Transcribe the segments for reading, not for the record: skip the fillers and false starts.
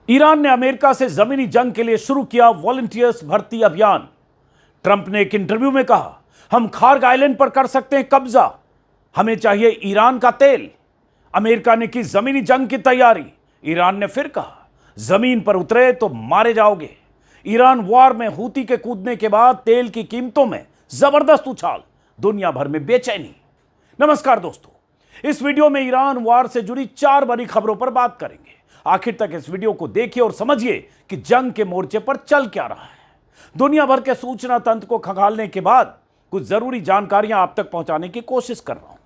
Iran ने America से जमीनी जंग के लिए शुरू किया वॉलंटियर्स भर्ती अभियान। ट्रंप ने एक इंटरव्यू में कहा, हम खार्ग आइलैंड पर कर सकते हैं कब्जा, हमें चाहिए ईरान का तेल। अमेरिका ने की जमीनी जंग की तैयारी। ईरान ने फिर कहा, जमीन पर उतरे तो मारे जाओगे। ईरान वॉर में हूती के कूदने के बाद तेल की कीमतों में जबरदस्त उछाल, दुनिया भर में बेचैनी। नमस्कार दोस्तों, इस वीडियो में ईरान वॉर से जुड़ी 4 बड़ी खबरों पर बात करेंगे। आखिर तक इस वीडियो को देखिए और समझिए कि जंग के मोर्चे पर चल क्या रहा है। दुनिया भर के सूचना तंत्र को खंगालने के बाद कुछ जरूरी जानकारियां आप तक पहुंचाने की कोशिश कर रहा हूं।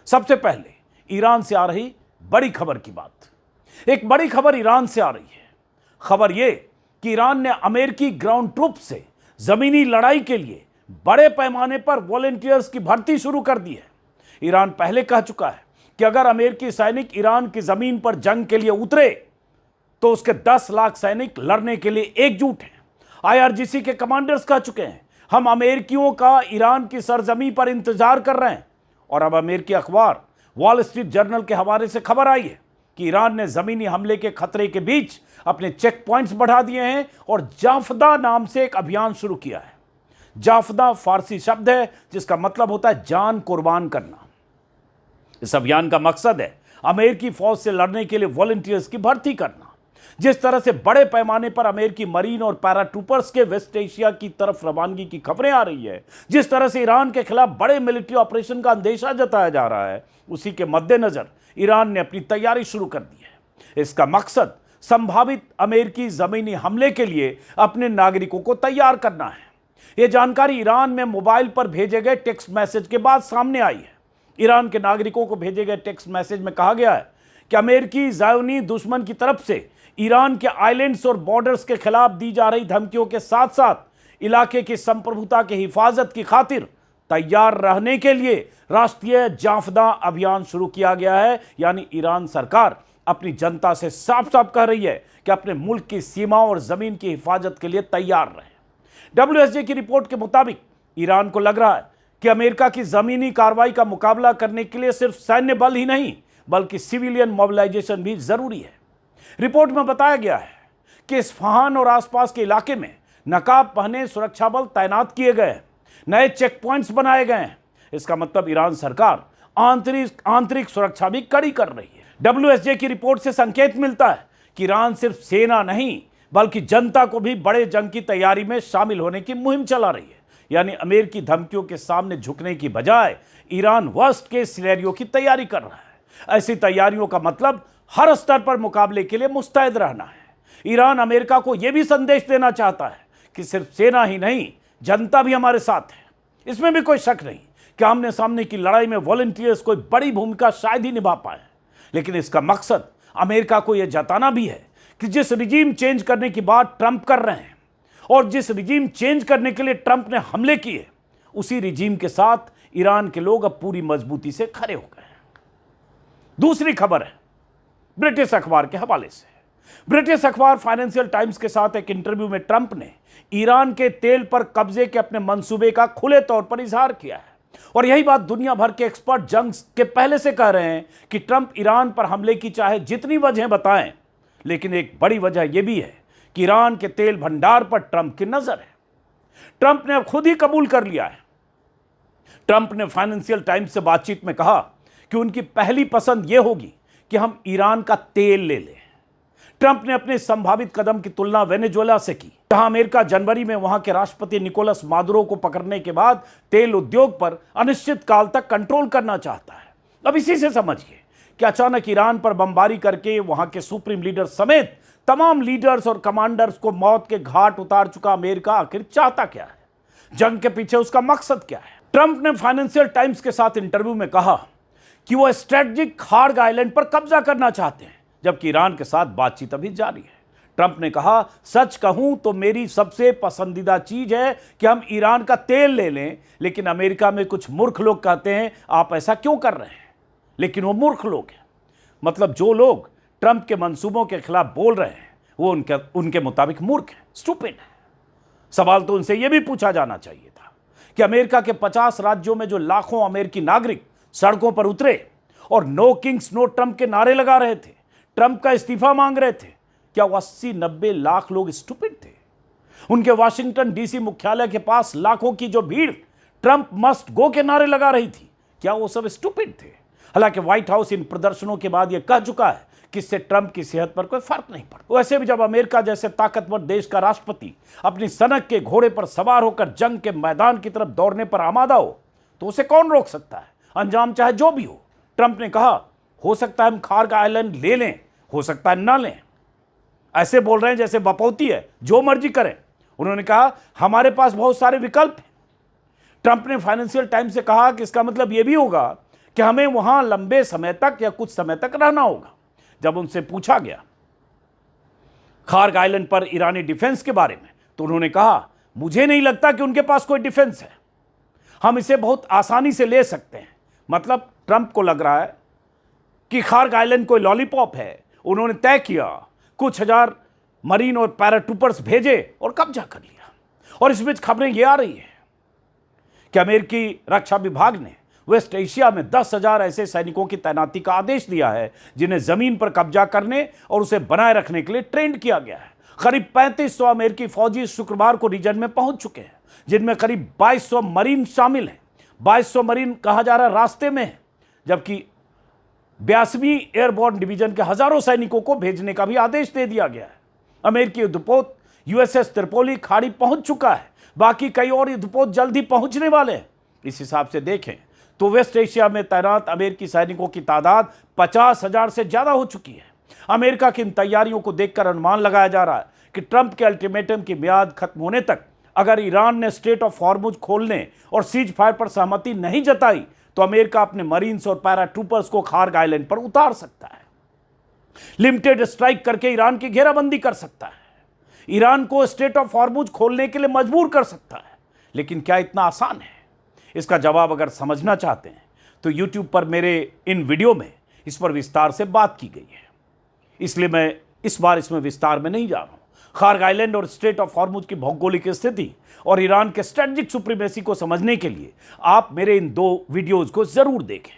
सबसे पहले ईरान से आ रही बड़ी खबर की बात। एक बड़ी खबर ईरान से आ रही है। खबर यह कि ईरान ने अमेरिकी ग्राउंड ट्रूप से जमीनी लड़ाई के लिए बड़े पैमाने पर वॉलंटियर्स की भर्ती शुरू कर दी है। ईरान पहले कह चुका है कि अगर अमेरिकी सैनिक ईरान की जमीन पर जंग के लिए उतरे तो उसके 10 लाख सैनिक लड़ने के लिए एकजुट हैं। आईआरजीसी के कमांडर्स कह चुके हैं, हम अमेरिकियों का ईरान की सरजमी पर इंतजार कर रहे हैं। और अब अमेरिकी अखबार वॉल स्ट्रीट जर्नल के हवाले से खबर आई है कि ईरान ने जमीनी हमले के खतरे के बीच अपने चेक पॉइंट्स बढ़ा दिए हैं और जाफदा नाम से एक अभियान शुरू किया है। जाफदा फारसी शब्द है जिसका मतलब होता है जान कुर्बान करना। इस अभियान का मकसद है अमेरिकी फौज से लड़ने के लिए वॉलंटियर्स की भर्ती करना। जिस तरह से बड़े पैमाने पर अमेरिकी मरीन और पैराट्रूपर्स के वेस्ट एशिया की तरफ रवानगी की खबरें आ रही है, जिस तरह से ईरान के खिलाफ बड़े मिलिट्री ऑपरेशन का अंदेशा जताया जा रहा है, उसी के मद्देनजर ईरान ने अपनी तैयारी शुरू कर दी है। इसका मकसद संभावित अमेरिकी जमीनी हमले के लिए अपने नागरिकों को तैयार करना है। यह जानकारी ईरान में मोबाइल पर भेजे गए टेक्स्ट मैसेज के बाद सामने आई है। ईरान के नागरिकों को भेजे गए टेक्स्ट मैसेज में कहा गया है कि अमेरिकी ज़ायोनी दुश्मन की तरफ से ईरान के आइलैंड्स और बॉर्डर्स के खिलाफ दी जा रही धमकियों के साथ साथ इलाके की संप्रभुता की हिफाजत की खातिर तैयार रहने के लिए राष्ट्रीय जाफदा अभियान शुरू किया गया है। यानी ईरान सरकार अपनी जनता से साफ साफ कह रही है कि अपने मुल्क की सीमाओं और जमीन की हिफाजत के लिए तैयार रहे। WSJ की रिपोर्ट के मुताबिक ईरान को लग रहा है कि अमेरिका की जमीनी कार्रवाई का मुकाबला करने के लिए सिर्फ सैन्य बल ही नहीं बल्कि सिविलियन मोबिलाइजेशन भी जरूरी है। रिपोर्ट में बताया गया है कि इस्फहान और आसपास के इलाके में नकाब पहने सुरक्षा बल तैनात किए गए हैं, नए चेक पॉइंट्स बनाए गए हैं। इसका मतलब ईरान सरकार आंतरिक सुरक्षा भी कड़ी कर रही है। WSJ की रिपोर्ट से संकेत मिलता है कि ईरान सिर्फ सेना नहीं बल्कि जनता को भी बड़े जंग की तैयारी में शामिल होने की मुहिम चला रही है। यानी अमेरिकी धमकियों के सामने झुकने की बजाय ईरान वर्स्ट केस सिनेरियो की तैयारी कर रहा है। ऐसी तैयारियों का मतलब हर स्तर पर मुकाबले के लिए मुस्तैद रहना है। ईरान अमेरिका को यह भी संदेश देना चाहता है कि सिर्फ सेना ही नहीं, जनता भी हमारे साथ है। इसमें भी कोई शक नहीं कि आमने सामने की लड़ाई में वॉलंटियर्स कोई बड़ी भूमिका शायद ही निभा पाए, लेकिन इसका मकसद अमेरिका को यह जताना भी है कि जिस रिजीम चेंज करने की बात ट्रंप कर रहे हैं और जिस रिजीम चेंज करने के लिए ट्रंप ने हमले किए, उसी रिजीम के साथ ईरान के लोग अब पूरी मजबूती से खड़े हो गए हैं। दूसरी खबर है ब्रिटिश अखबार के हवाले से। ब्रिटिश अखबार फाइनेंशियल टाइम्स के साथ एक इंटरव्यू में ट्रंप ने ईरान के तेल पर कब्जे के अपने मंसूबे का खुले तौर पर इजहार किया है। और यही बात दुनिया भर के एक्सपर्ट जंग के पहले से कह रहे हैं कि ट्रंप ईरान पर हमले की चाहे जितनी वजह बताएं, लेकिन एक बड़ी वजह यह भी है कि ईरान के तेल भंडार पर ट्रंप की नजर है। ट्रंप ने अब खुद ही कबूल कर लिया है। ट्रंप ने फाइनेंशियल टाइम्स से बातचीत में कहा कि उनकी पहली पसंद यह होगी कि हम ईरान का तेल ले लें। ट्रंप ने अपने संभावित कदम की तुलना वेनेजुएला से की, जहां अमेरिका जनवरी में वहां के राष्ट्रपति निकोलस मादुरो को पकड़ने के बाद तेल उद्योग पर अनिश्चित काल तक कंट्रोल करना चाहता है। अब इसी से समझिए कि अचानक ईरान पर बमबारी करके वहां के सुप्रीम लीडर समेत तमाम लीडर्स और कमांडर्स को मौत के घाट उतार चुका अमेरिका आखिर चाहता क्या है? जंग के पीछे उसका मकसद क्या है? ट्रंप ने फाइनेंशियल टाइम्स के साथ इंटरव्यू में कहा कि वह स्ट्रेटेजिक खार्ग आइलैंड पर कब्जा करना चाहते हैं, जबकि ईरान के साथ बातचीत अभी जारी है। ट्रंप ने कहा, सच कहूं तो मेरी सबसे पसंदीदा चीज है कि हम ईरान का तेल ले लें, लेकिन अमेरिका में कुछ मूर्ख लोग कहते हैं आप ऐसा क्यों कर रहे हैं? लेकिन वो मूर्ख लोग हैं, मतलब जो लोग ट्रंप के मंसूबों के खिलाफ बोल रहे हैं वो उनके मुताबिक मूर्ख है, स्टूपिड है। सवाल तो उनसे यह भी पूछा जाना चाहिए था कि अमेरिका के 50 राज्यों में जो लाखों अमेरिकी नागरिक सड़कों पर उतरे और नो किंग्स नो ट्रंप के नारे लगा रहे थे, ट्रंप का इस्तीफा मांग रहे थे, क्या वो 80-90 लाख लोग स्टूपिड थे? उनके वाशिंगटन डीसी मुख्यालय के पास लाखों की जो भीड़ ट्रंप मस्ट गो के नारे लगा रही थी, क्या वो सब स्टूपिड थे? हालांकि व्हाइट हाउस इन प्रदर्शनों के बाद यह कह चुका है कि इससे ट्रंप की सेहत पर कोई फर्क नहीं पड़ता। वैसे भी जब अमेरिका जैसे ताकतवर देश का राष्ट्रपति अपनी सनक के घोड़े पर सवार होकर जंग के मैदान की तरफ दौड़ने पर आमादा हो, तो उसे कौन रोक सकता है? अंजाम चाहे जो भी हो। ट्रंप ने कहा, हो सकता है हम खार्ग आइलैंड ले लें, हो सकता है ना लें। ऐसे बोल रहे हैं जैसे बपौती है, जो मर्जी करें। उन्होंने कहा, हमारे पास बहुत सारे विकल्प हैं। ट्रंप ने फाइनेंशियल टाइम्स से कहा कि इसका मतलब यह भी होगा कि हमें वहां लंबे समय तक या कुछ समय तक रहना होगा। जब उनसे पूछा गया खार्ग आइलैंड पर ईरानी डिफेंस के बारे में, तो उन्होंने कहा, मुझे नहीं लगता कि उनके पास कोई डिफेंस है, हम इसे बहुत आसानी से ले सकते हैं। मतलब ट्रंप को लग रहा है कि खार्ग आइलैंड कोई लॉलीपॉप है। उन्होंने तय किया, कुछ हजार मरीन और पैराट्रूपर्स भेजे और कब्जा कर लिया। और इस बीच खबरें यह आ रही है कि अमेरिकी रक्षा विभाग ने वेस्ट एशिया में 10,000 ऐसे सैनिकों की तैनाती का आदेश दिया है जिन्हें जमीन पर कब्जा करने और उसे बनाए रखने के लिए ट्रेंड किया गया है। करीब 3500 अमेरिकी फौजी शुक्रवार को रीजन में पहुंच चुके हैं, जिनमें करीब 2200 मरीन शामिल हैं। 2200 मरीन कहा जा रहा है रास्ते में है, जबकि 82वीं एयरबोर्न डिवीजन के हजारों सैनिकों को भेजने का भी आदेश दे दिया गया है। अमेरिकी युद्धपोत यूएसएस त्रिपोली खाड़ी पहुंच चुका है, बाकी कई और युद्धपोत जल्द ही पहुंचने वाले हैं। इस हिसाब से देखें तो वेस्ट एशिया में तैनात अमेरिकी सैनिकों की तादाद 50,000 से ज्यादा हो चुकी है। अमेरिका की इन तैयारियों को देखकर अनुमान लगाया जा रहा है कि ट्रंप के अल्टीमेटम की मियाद खत्म होने तक अगर ईरान ने स्ट्रेट ऑफ हॉर्मुज खोलने और सीज फायर पर सहमति नहीं जताई, तो अमेरिका अपने मरीन्स और पैराट्रूपर्स को खार्ग आइलैंड पर उतार सकता है। लिमिटेड स्ट्राइक करके ईरान की घेराबंदी कर सकता है, ईरान को स्ट्रेट ऑफ हॉर्मुज खोलने के लिए मजबूर कर सकता है। लेकिन क्या इतना आसान है? इसका जवाब अगर समझना चाहते हैं तो YouTube पर मेरे इन वीडियो में इस पर विस्तार से बात की गई है, इसलिए मैं इस बार इसमें विस्तार में नहीं जा रहा हूं। खार्ग आइलैंड और स्ट्रेट ऑफ हॉर्मुज की भौगोलिक स्थिति और ईरान के स्ट्रेटेजिक सुप्रीमेसी को समझने के लिए आप मेरे इन 2 वीडियोज को जरूर देखें।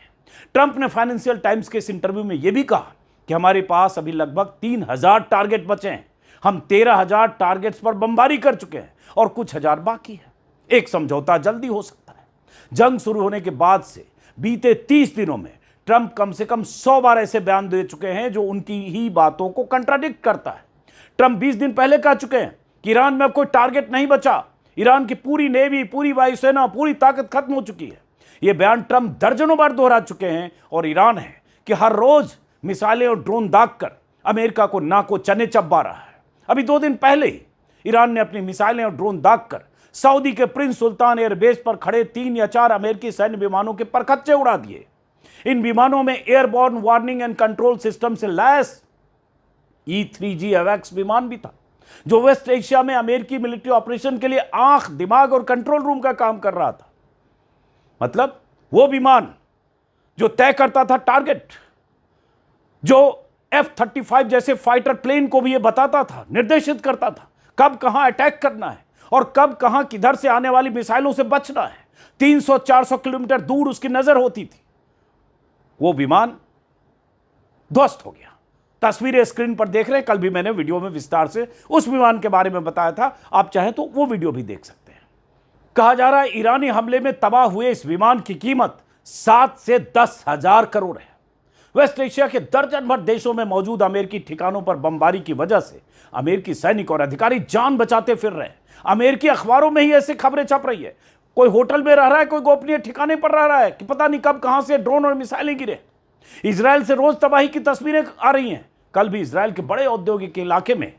ट्रंप ने फाइनेंशियल टाइम्स के इस इंटरव्यू में यह भी कहा कि हमारे पास अभी लगभग 3000 टारगेट बचे हैं, हम 13,000 टारगेट्स पर बमबारी कर चुके हैं और कुछ हजार बाकी है। एक समझौता जल्दी हो सकता है। जंग शुरू होने के बाद से बीते 30 दिनों में ट्रंप कम से कम 100 बार ऐसे बयान दे चुके हैं जो उनकी ही बातों को कंट्राडिक्ट करता है। ट्रंप 20 दिन पहले कह चुके हैं कि ईरान में अब कोई टारगेट नहीं बचा, ईरान की पूरी नेवी, पूरी वायुसेना, पूरी ताकत खत्म हो चुकी है। यह बयान ट्रंप दर्जनों बार दोहरा चुके हैं और ईरान है कि हर रोज मिसाइलें और ड्रोन दागकर अमेरिका को नाको चने चबा रहा है। अभी 2 दिन पहले ही ईरान ने अपनी मिसाइलें और ड्रोन दागकर सऊदी के प्रिंस सुल्तान एयरबेस पर खड़े 3 या 4 अमेरिकी सैन्य विमानों के परखच्चे उड़ा दिए। इन विमानों में airborne warning and control system से लैस E-3G एवैक्स विमान भी था, जो वेस्ट एशिया में अमेरिकी मिलिट्री ऑपरेशन के लिए आंख, दिमाग और कंट्रोल रूम का काम कर रहा था। मतलब वो विमान जो तय करता था टारगेट, जो F-35 जैसे फाइटर प्लेन को भी यह बताता था, निर्देशित करता था कब कहां अटैक करना है और कब कहां किधर से आने वाली मिसाइलों से बचना है। 300-400 किलोमीटर दूर उसकी नजर होती थी। वो विमान ध्वस्त हो गया। तस्वीरें स्क्रीन पर देख रहे हैं। कल भी मैंने वीडियो में विस्तार से उस विमान के बारे में बताया था, आप चाहें तो वो वीडियो भी देख सकते हैं। कहा जा रहा है ईरानी हमले में तबाह हुए इस विमान की कीमत 7 से 10,000 करोड़ है। वेस्ट एशिया के दर्जन भर देशों में मौजूद अमेरिकी ठिकानों पर बमबारी की वजह से अमेरिकी सैनिक और अधिकारी जान बचाते फिर रहे हैं। अमेरिकी अखबारों में ही ऐसी खबरें छप रही है, कोई होटल में रह रहा है, कोई गोपनीय ठिकाने पर रह रहा है कि पता नहीं कब कहां से ड्रोन और मिसाइलें गिरे। इजराइल से रोज तबाही की तस्वीरें आ रही हैं। कल भी इजराइल के बड़े औद्योगिक इलाके में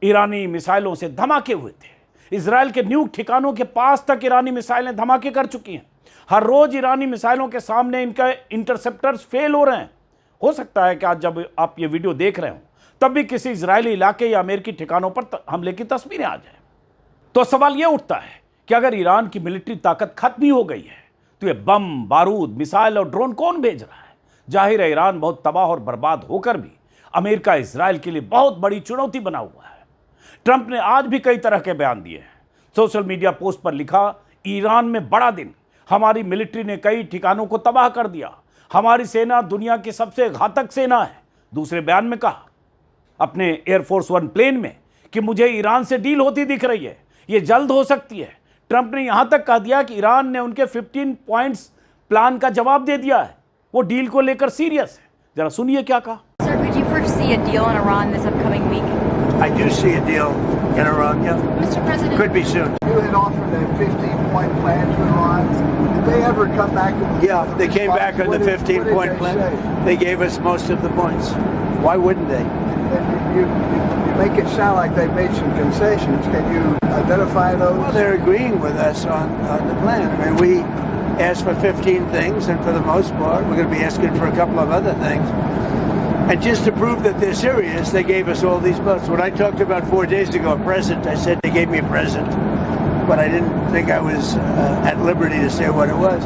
ईरानी मिसाइलों से धमाके हुए थे। इजराइल के न्यूक ठिकानों के पास तक ईरानी मिसाइलें धमाके कर चुकी हैं। हर रोज ईरानी मिसाइलों के सामने इनका इंटरसेप्टर्स फेल हो रहे हैं। हो सकता है कि आज जब आप ये वीडियो देख रहे हो तब भी किसी इजरायली इलाके या अमेरिकी ठिकानों पर हमले की तस्वीरें आ जाए। तो सवाल यह उठता है कि अगर ईरान की मिलिट्री ताकत खत्म ही हो गई है तो ये बम, बारूद, मिसाइल और ड्रोन कौन भेज रहा है? जाहिर है ईरान बहुत तबाह और बर्बाद होकर भी अमेरिका इजराइल के लिए बहुत बड़ी चुनौती बना हुआ है। ट्रंप ने आज भी कई तरह के बयान दिए हैं। सोशल मीडिया पोस्ट पर लिखा, ईरान में बड़ा दिन, हमारी मिलिट्री ने कई ठिकानों को तबाह कर दिया, हमारी सेना दुनिया की सबसे घातक सेना है। दूसरे बयान में कहा, अपने एयरफोर्स वन प्लेन में कि मुझे ईरान से डील होती दिख रही है, ये जल्द हो सकती है। ट्रंप ने यहां तक कह दिया कि ईरान ने उनके 15 पॉइंट्स प्लान का जवाब दे दिया है, वो डील को लेकर सीरियस है। जरा सुनिए क्या कहा। Sir, could you foresee a deal in Iran this upcoming week? I do see a deal in Iran, yeah. Mr. President, Could be soon. You had offered a 15-point plan to Iran. Did they ever come back? Yeah, they came back on the 15-point plan. They gave us most of the points. Why wouldn't they? You make it sound like they've made some concessions. Can you identify those? Well, they're agreeing with us on the plan. I mean, we asked for 15 things, and for the most part, we're going to be asking for a couple of other things. And just to prove that they're serious, they gave us all these votes. When I talked about 4 days ago a present, I said they gave me a present, but I didn't think I was at liberty to say what it was.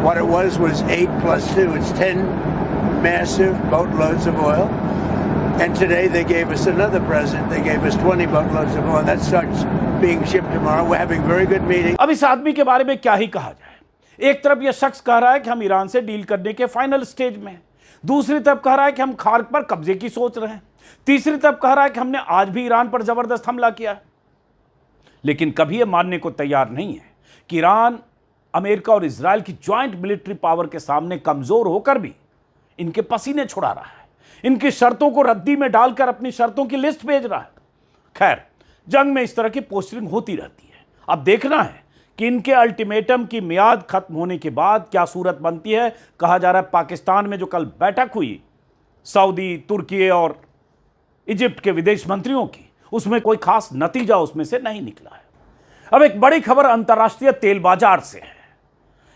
What it was 8 plus 2. It's 10 massive boatloads of oil. And today they gave us another present. They gave us 20 boatloads of oil. That starts being shipped tomorrow. We're having very good meetings. अब इस आदमी के बारे में क्या ही कहा जाए। एक तरफ यह शख्स कह रहा है कि हम ईरान से डील करने के फाइनल स्टेज में हैं, दूसरी तरफ कह रहा है कि हम खार्क पर कब्जे की सोच रहे हैं, तीसरी तरफ कह रहा है कि हमने आज भी ईरान पर जबरदस्त हमला किया है। लेकिन कभी यह मानने को तैयार नहीं है कि ईरान अमेरिका और इजराइल की ज्वाइंट मिलिट्री पावर के सामने कमजोर होकर भी इनके पसीने छुड़ा रहा है, इनकी शर्तों को रद्दी में डालकर अपनी शर्तों की लिस्ट भेज रहा है। खैर, जंग में इस तरह की पोस्टरिंग होती रहती है। अब देखना है कि इनके अल्टीमेटम की मियाद खत्म होने के बाद क्या सूरत बनती है। कहा जा रहा है पाकिस्तान में जो कल बैठक हुई सऊदी, तुर्की और इजिप्ट के विदेश मंत्रियों की, उसमें कोई खास नतीजा उसमें से नहीं निकला है। अब एक बड़ी खबर अंतर्राष्ट्रीय तेल बाजार से है।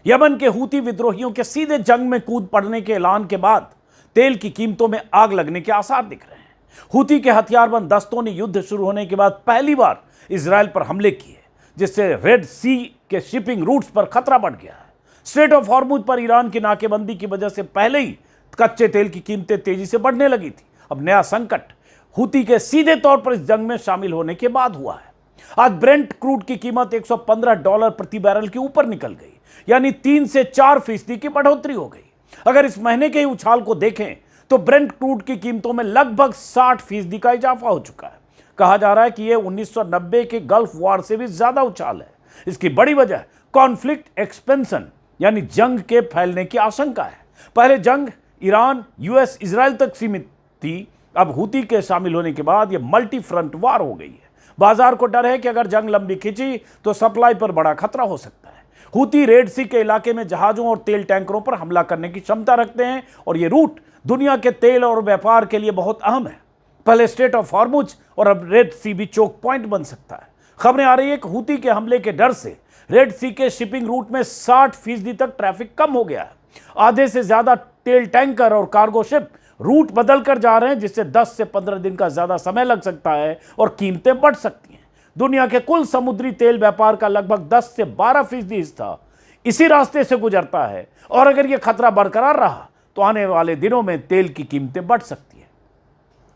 यमन के हूती विद्रोहियों के सीधे जंग में कूद पड़ने के ऐलान के बाद तेल की कीमतों में आग लगने के आसार दिख रहे हैं। हूती के हथियारबंद दस्तों ने युद्ध शुरू होने के बाद पहली बार इजराइल पर हमले किए, जिससे रेड सी के शिपिंग रूट्स पर खतरा बढ़ गया है। स्ट्रेट ऑफ हॉर्मुज पर ईरान की नाकेबंदी की वजह से पहले ही कच्चे तेल की कीमतें तेजी से बढ़ने लगी थी। अब नया संकट हूती के सीधे तौर पर इस जंग में शामिल होने के बाद हुआ है। आज ब्रेंट क्रूड की कीमत $115 प्रति बैरल के ऊपर निकल गई, यानी 3 से 4% की बढ़ोतरी हो गई। अगर इस महीने के ही उछाल को देखें तो ब्रेंट क्रूड की कीमतों में लगभग 60% का इजाफा हो चुका है। कहा जा रहा है कि यह 1990 के गल्फ वॉर से भी ज्यादा उछाल है। इसकी बड़ी वजह कॉन्फ्लिक्ट एक्सपेंशन यानी जंग के फैलने की आशंका है। पहले जंग ईरान, यूएस, इजराइल तक सीमित थी। अब हूती के शामिल होने के बाद यह मल्टी फ्रंट वार हो गई है। बाजार को डर है कि अगर जंग लंबी खिंची तो सप्लाई पर बड़ा खतरा हो सकता है। हूती रेड सी के इलाके में जहाजों और तेल टैंकरों पर हमला करने की क्षमता रखते हैं और यह रूट दुनिया के तेल और व्यापार के लिए बहुत अहम है। पहले स्ट्रेट ऑफ हॉर्मुज और अब रेड सी भी चोक पॉइंट बन सकता है। खबरें आ रही है कि हूती के हमले के डर से रेड सी के शिपिंग रूट में 60% तक ट्रैफिक कम हो गया है। आधे से ज्यादा तेल टैंकर और कार्गो शिप रूट बदल कर जा रहे हैं, जिससे 10 से 15 दिन का ज्यादा समय लग सकता है और कीमतें बढ़ सकती हैं। दुनिया के कुल समुद्री तेल व्यापार का लगभग 10 से 12% हिस्सा इसी रास्ते से गुजरता है और अगर यह खतरा बरकरार रहा तो आने वाले दिनों में तेल की कीमतें बढ़ सकती है।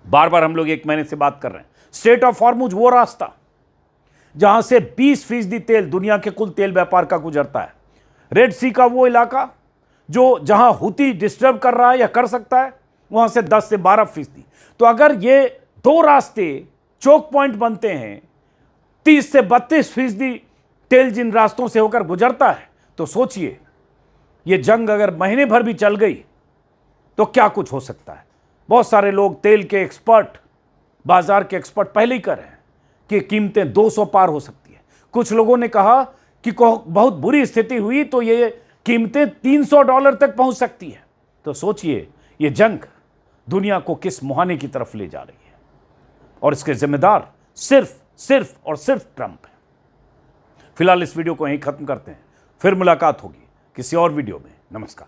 बार बार हम लोग एक महीने से बात कर रहे हैं, स्ट्रेट ऑफ हॉर्मुज वो रास्ता जहां से 20% तेल दुनिया के कुल तेल व्यापार का गुजरता है। रेड सी का वो इलाका जो जहां हूती डिस्टर्ब कर रहा है या कर सकता है, वहां से 10 से 12%। तो अगर ये दो रास्ते चोक पॉइंट बनते हैं, 30 से 32% तेल जिन रास्तों से होकर गुजरता है, तो सोचिए ये जंग अगर महीने भर भी चल गई तो क्या कुछ हो सकता है। बहुत सारे लोग, तेल के एक्सपर्ट, बाजार के एक्सपर्ट पहले ही कर रहे हैं कि कीमतें 200 पार हो सकती है। कुछ लोगों ने कहा कि बहुत बुरी स्थिति हुई तो ये कीमतें $300 तक पहुंच सकती है। तो सोचिए ये जंग दुनिया को किस मुहाने की तरफ ले जा रही है और इसके जिम्मेदार सिर्फ और सिर्फ ट्रंप है। फिलहाल इस वीडियो को यहीं खत्म करते हैं, फिर मुलाकात होगी किसी और वीडियो में। नमस्कार।